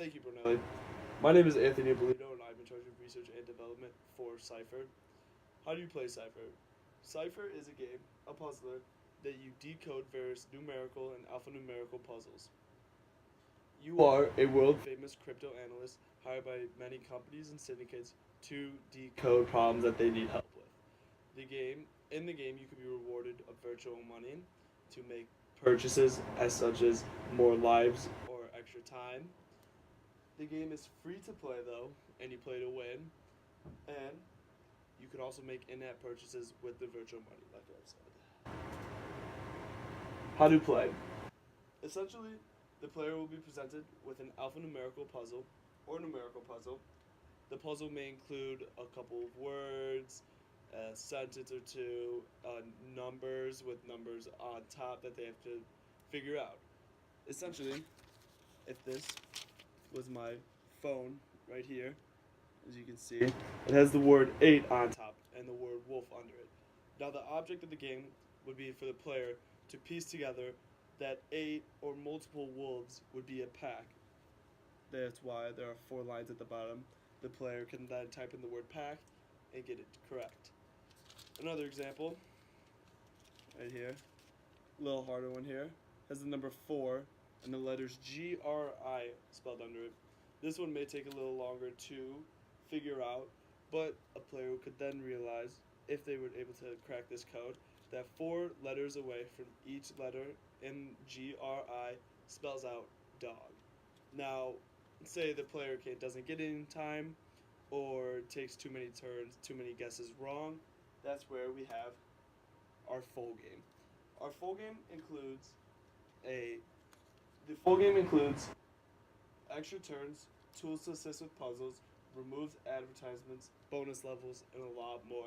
Thank you, Brunelli. My name is Anthony Bolito, and I'm in charge of research and development for Cypher. How do you play Cypher? Cypher is a game, a puzzler, that you decode various numerical and alphanumerical puzzles. You are a world famous crypto analyst hired by many companies and syndicates to decode problems that they need help with. In the game, you can be rewarded a virtual money to make purchases as such as more lives or extra time. The game is free to play though, and you play to win. And you can also make in-app purchases with the virtual money, like I've said. How to play? Essentially, the player will be presented with an alphanumerical puzzle or numerical puzzle. The puzzle may include a couple of words, a sentence or two, numbers with numbers on top that they have to figure out. Essentially, if this was my phone right here, as you can see, it has the word 8 on top and the word wolf under it. Now, the object of the game would be for the player to piece together that 8 or multiple wolves would be a pack. That's why there are 4 lines at the bottom. The player can then type in the word pack and get it correct. Another example, right here, a little harder one here, has the number 4 and the letters GRI spelled under it. This one may take a little longer to figure out, but a player could then realize, if they were able to crack this code, that 4 letters away from each letter in GRI spells out dog. Now, say the player doesn't get it in time, or takes too many turns, too many guesses wrong, that's where we have our full game. Our full game includes a the full game includes extra turns, tools to assist with puzzles, removes advertisements, bonus levels, and a lot more.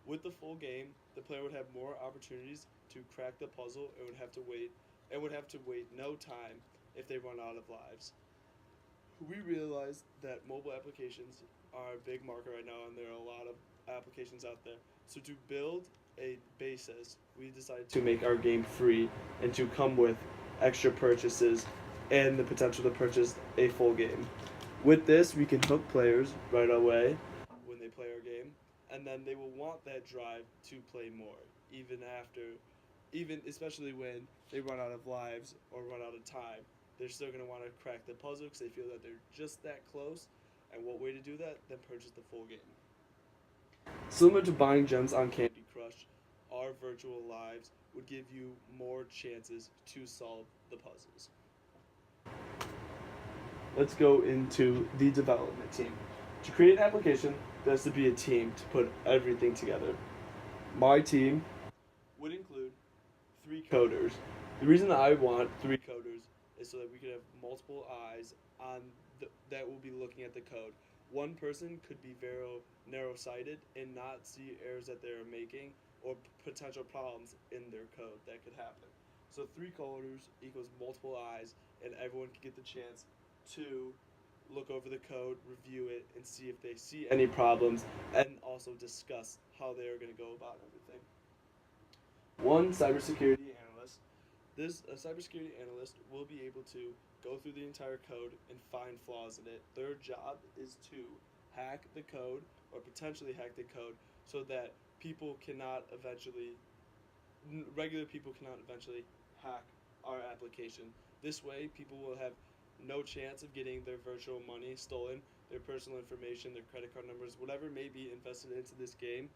With the full game, the player would have more opportunities to crack the puzzle and would have to wait no time if they run out of lives. We realize that mobile applications are a big market right now, and there are a lot of applications out there. So to build a basis, we decided to make our game free and to come with extra purchases and the potential to purchase a full game. With this, we can hook players right away when they play our game, and then they will want that drive to play more, even especially when they run out of lives or run out of time. They're still going to want to crack the puzzle because they feel that they're just that close. And what way to do that? Then purchase the full game. Similar to buying gems on Candy Crush, our virtual lives would give you more chances to solve the puzzles. Let's go into the development team. To create an application, there has to be a team to put everything together. My team would include 3 coders. The reason I want 3 coders is so that we could have multiple eyes that will be looking at the code. One person could be very narrow-sighted and not see errors that they're making or potential problems in their code that could happen. So 3 coders equals multiple eyes, and everyone can get the chance to look over the code, review it, and see if they see any problems, and also discuss how they are going to go about everything. One cybersecurity analyst. This a cybersecurity analyst will be able to go through the entire code and find flaws in it. Their job is to hack the code or potentially hack the code so that regular people cannot eventually hack our application. This way, people will have no chance of getting their virtual money stolen, their personal information, their credit card numbers, whatever may be invested into this game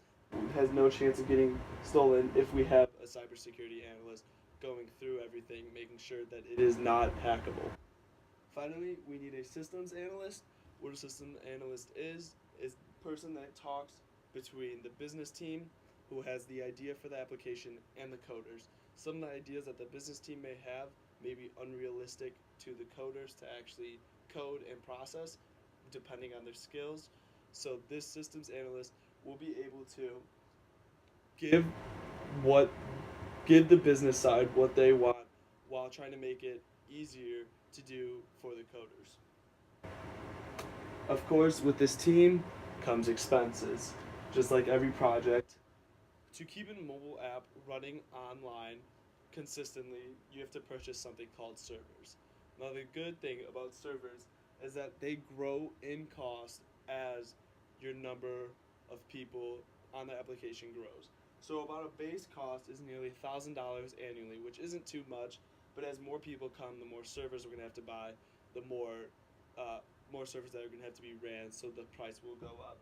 has no chance of getting stolen if we have a cybersecurity analyst going through everything, making sure that it is not hackable. Finally, we need a systems analyst. What a systems analyst is a person that talks between the business team, who has the idea for the application, and the coders. Some of the ideas that the business team may have may be unrealistic to the coders to actually code and process, depending on their skills. So this systems analyst will be able to give what give the business side what they want while trying to make it easier to do for the coders. Of course, with this team comes expenses, just like every project. To keep a mobile app running online consistently, you have to purchase something called servers. Now, the good thing about servers is that they grow in cost as your number of people on the application grows. So about a base cost is nearly $1,000 annually, which isn't too much, but as more people come, the more servers we're gonna have to buy, the more servers that are gonna have to be ran, so the price will go up.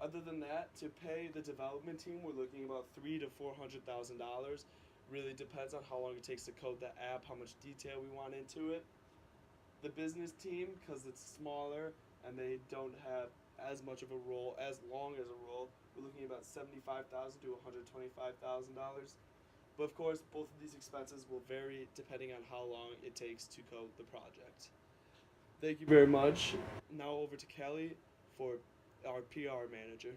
Other than that, to pay the development team, we're looking about $300,000 to $400,000. Really depends on how long it takes to code the app, how much detail we want into it. The business team, because it's smaller and they don't have as much of a role, as long as a role, we're looking at about $75,000 to $125,000. But of course, both of these expenses will vary depending on how long it takes to code the project. Thank you very much. Now over to Kelly for our PR manager.